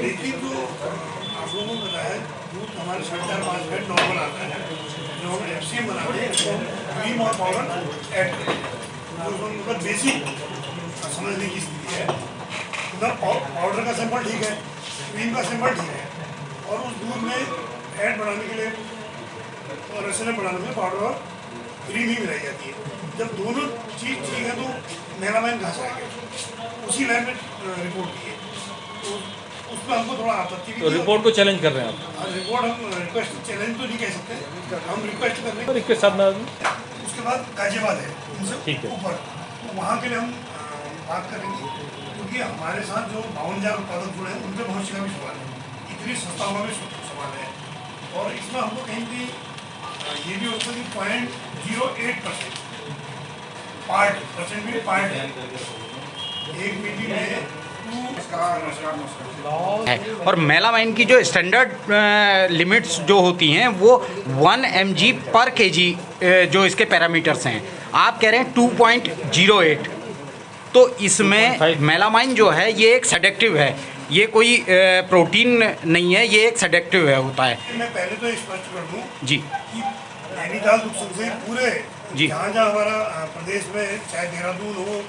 लेकिन जो आप लोगों को बताया दूध हमारे 4.5 फैट नॉर्मल आता है, जो हम एफसीएम बनाते हैं उसको क्रीम और पाउडर ऐड करते हैं, तो उसमें मतलब बेसिक समझने की स्थिति है। उधर पाउडर का सैंपल ठीक है, क्रीम का सैंपल ठीक है, और उस दूध में फैट बढ़ाने के लिए और एसएनएफ बढ़ाने के लिए पाउडर और क्रीम ही मिलाई जाती है। जब दोनों चीज़ ठीक है तो मेलामाइन कहाँ से आएगा? उसी लैब में रिपोर्ट की है, तो उसमें हमको थोड़ा आपत्ति भी। तो रिपोर्ट को चैलेंज कर रहे हैं आप? रिपोर्ट हम रिक्वेस्ट चैलेंज तो नहीं कह सकते, हम रिक्वेस्ट कर रहे हैं। इसके साथ में उसके बाद गाजियाबाद है उनसे ऊपर, तो वहाँ के लिए हम बात करेंगे, क्योंकि हमारे साथ जो 52,000 उत्पादक जुड़े हैं उनके भविष्य का भी सवाल है, इतनी संस्थाओं का भी सवाल है। और इसमें हमको कहीं भी ये भी होता है कि 0.08% परसेंट भी पार्ट है एक मीटिंग में। और मेलामाइन की जो स्टैंडर्ड लिमिट्स जो होती हैं वो 1 mg पर kg जो इसके पैरामीटर्स हैं, आप कह रहे हैं 2.08, तो इसमें मेलामाइन जो है ये एक सेडेक्टिव है, ये कोई प्रोटीन नहीं है, ये एक सेडेक्टिव है होता है। मैं पहले तो स्पष्ट कर दूं जी कि नैनीताल दुग्ध संघ से पूरे जी जहाँ हमारा प्रदेश में, चाहे देहरादून हो,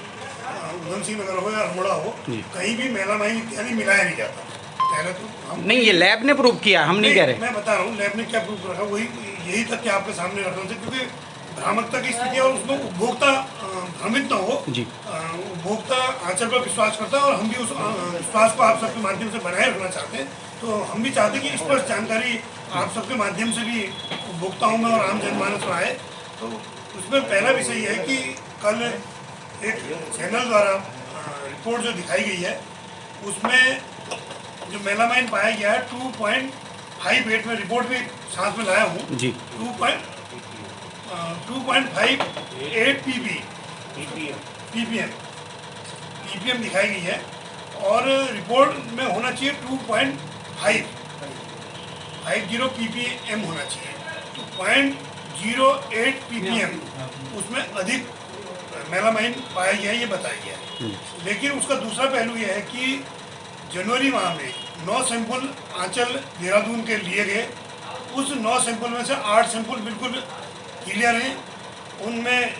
उधम सिंह नगर हो या अल्मोड़ा हो, कहीं भी मेलामाइन इत्यादि मिलाया नहीं जाता। पहले तो हम नहीं, ये लैब ने प्रूव किया, हम नहीं कह रहे। मैं बता रहा हूँ लैब ने क्या प्रूव रखा, वही यही तथ्य आपके सामने रखना चाहिए, क्योंकि भ्रामकता की स्थिति है और उसमें उपभोक्ता भ्रमित न हो जी। उपभोक्ता आंचल पर विश्वास करता है और हम भी उस विश्वास को आप सबके माध्यम से बनाए रखना चाहते हैं। तो हम भी चाहते हैं कि स्पष्ट जानकारी आप सबके माध्यम से भी उपभोक्ताओं में और आम जनमानस में आए। तो उसमें पहला विषय यह है कि कल एक चैनल द्वारा रिपोर्ट जो दिखाई गई है उसमें जो मेलामाइन पाया गया है 2.58 में, रिपोर्ट भी साथ में लाया हूँ जी, 2.58 ppm दिखाई गई है, और रिपोर्ट में होना चाहिए 2.50 ppm होना चाहिए, तो 0.08 ppm उसमें अधिक मेलामाइन पाया गया है, ये बताया गया है। लेकिन उसका दूसरा पहलू यह है कि जनवरी माह में 9 सैंपल आंचल देहरादून के लिए गए, उस 9 सैंपल में से 8 सैंपल बिल्कुल क्लियर हैं, उनमें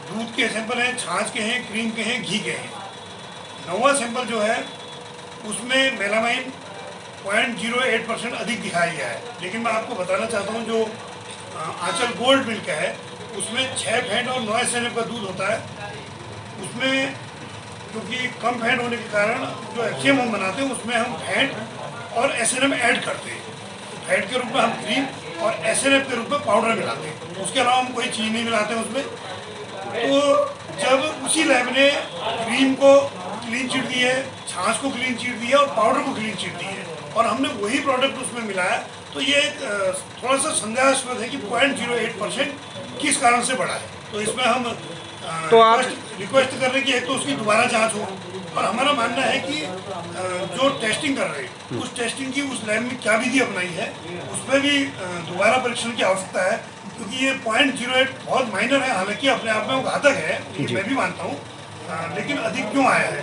दूध के सैंपल हैं, छाछ के हैं, क्रीम के हैं, घी के हैं। 9वां सैंपल जो है उसमें मेलामाइन 0.08% अधिक दिखाया गया है। लेकिन मैं आपको बताना चाहता हूँ जो आंचल गोल्ड मिल्क है उसमें 6 फैट और 9 एसएनएफ का दूध होता है, उसमें क्योंकि कम फैट होने के कारण जो एफसीएम हम बनाते हैं उसमें हम फैट और एसएनएफ ऐड करते हैं, तो फैट के रूप में हम क्रीम और एसएनएफ के रूप में पाउडर मिलाते हैं, उसके अलावा हम कोई चीज़ नहीं मिलाते हैं उसमें। तो जब उसी लैब ने क्रीम को क्लीन चिट दी है, छाछ को क्लीन चिट दी है और पाउडर को क्लीन चिट दी है, और हमने वही प्रोडक्ट उसमें मिलाया, तो ये थोड़ा सा संदेहास्पद है कि 0.08% किस कारण से बढ़ा है। तो इसमें हम तो आप रिक्वेस्ट कर रहे हैं कि एक तो उसकी दोबारा जांच हो, और हमारा मानना है कि जो टेस्टिंग कर रहे हैं उस टेस्टिंग की उस लैब में क्या विधि अपनाई है उसमें भी दोबारा परीक्षण की आवश्यकता है, क्योंकि ये 0.08 बहुत माइनर है, हालांकि अपने आप में वो घातक है, ये मैं भी मानता हूँ, लेकिन अधिक क्यों आया है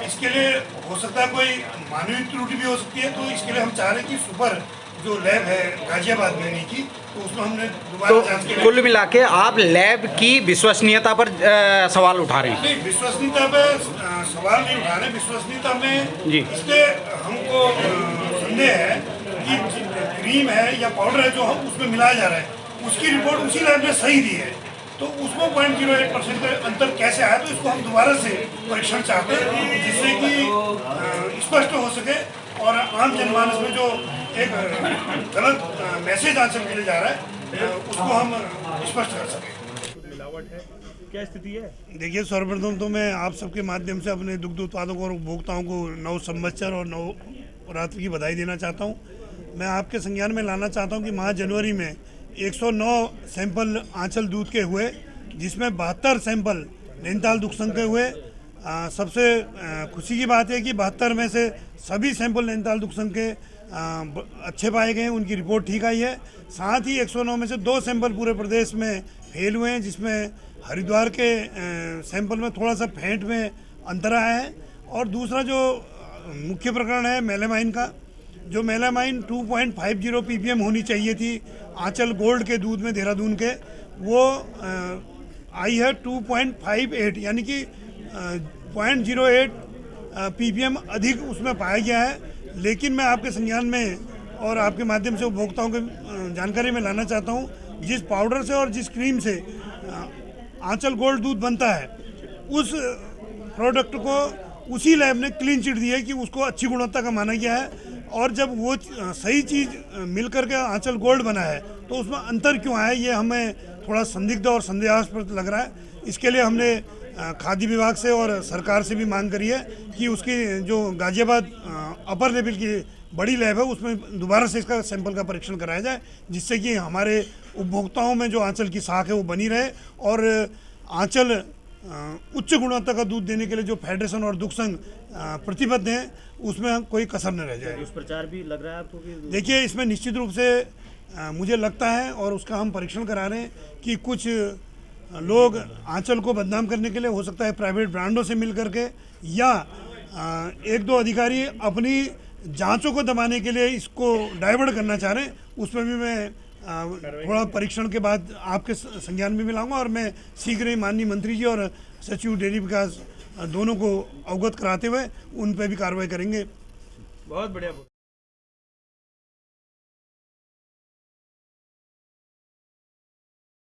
इसके लिए हो सकता है कोई मानवीय त्रुटि भी हो सकती है। तो इसके लिए हम चाह रहे हैं कि सुपर जो लैब है गाजियाबाद में नहीं की, तो उसमें हमने दोबारा जांच के कुल मिला के आप लैब की विश्वसनीयता पर सवाल उठा रहे हैं? नहीं, विश्वसनीयता पे सवाल नहीं उठा रहे, विश्वसनीयता में जी इसलिए हमको संदेह है कि क्रीम है या पाउडर है जो हम उसमें मिलाया जा रहा है उसकी रिपोर्ट उसी लैब ने सही दी है, तो उसमें 0.08% का अंतर कैसे आया, तो इसको हम दोबारा से परीक्षण चाहते हैं जिससे कि स्पष्ट हो सके और आम जनमानस में जो एक गलत मैसेज आंचल के लिए जा रहा है उसको हम स्पष्ट कर सकें। मिलावट है, क्या स्थिति है? देखिए, सर्वप्रथम तो मैं आप सबके माध्यम से अपने दुग्ध उत्पादकों और उपभोक्ताओं को नव संवत्सर और नवरात्रि की बधाई देना चाहता हूँ। मैं आपके संज्ञान में लाना चाहता हूँ कि माह जनवरी में 109 सैंपल आंचल दूध के हुए, जिसमें 72 सैंपल नैनीताल दुग्ध संघ के हुए। सबसे खुशी की बात है कि 72 में से सभी सैंपल नैनीताल दुग्ध संघ के अच्छे पाए गए हैं, उनकी रिपोर्ट ठीक आई है। साथ ही 109 में से 2 सैंपल पूरे प्रदेश में फेल हुए हैं, जिसमें हरिद्वार के सैंपल में थोड़ा सा फैट में अंतर आया है, और दूसरा जो मुख्य प्रकरण है मेलामाइन का। जो मेलामाइन 2.50 ppm होनी चाहिए थी आंचल गोल्ड के दूध में देहरादून के, वो आई है 2.58, यानी कि 0.08 ppm अधिक उसमें पाया गया है। लेकिन मैं आपके संज्ञान में और आपके माध्यम से उपभोक्ताओं के जानकारी में लाना चाहता हूँ, जिस पाउडर से और जिस क्रीम से आंचल गोल्ड दूध बनता है, उस प्रोडक्ट को उसी लैब ने क्लीन चिट दी है कि उसको अच्छी गुणवत्ता का माना गया है। और जब वो सही चीज़ मिल कर के आंचल गोल्ड बना है तो उसमें अंतर क्यों आया, ये हमें थोड़ा संदिग्ध और संदेहास्पद लग रहा है। इसके लिए हमने खाद्य विभाग से और सरकार से भी मांग करी है कि उसकी जो गाजियाबाद अपर लेवल की बड़ी लैब है उसमें दोबारा से इसका सैंपल का परीक्षण कराया जाए, जिससे कि हमारे उपभोक्ताओं में जो आंचल की साख है वो बनी रहे और आंचल उच्च गुणवत्ता का दूध देने के लिए जो फेडरेशन और दुग्ध संघ प्रतिबद्ध हैं उसमें कोई कसर न रह जाए। दुष्प्रचार भी लग रहा है आपको कि? देखिए, इसमें निश्चित रूप से मुझे लगता है और उसका हम परीक्षण करा रहे हैं कि कुछ लोग आंचल को बदनाम करने के लिए, हो सकता है प्राइवेट ब्रांडों से मिल करके, या एक दो अधिकारी अपनी जांचों को दबाने के लिए इसको डाइवर्ट करना चाह रहे हैं। उसमें भी मैं थोड़ा परीक्षण के बाद आपके संज्ञान में भी लाऊंगा और मैं शीघ्र ही माननीय मंत्री जी और सचिव डेयरी विकास दोनों को अवगत कराते हुए उन पर भी कार्रवाई करेंगे। बहुत बढ़िया।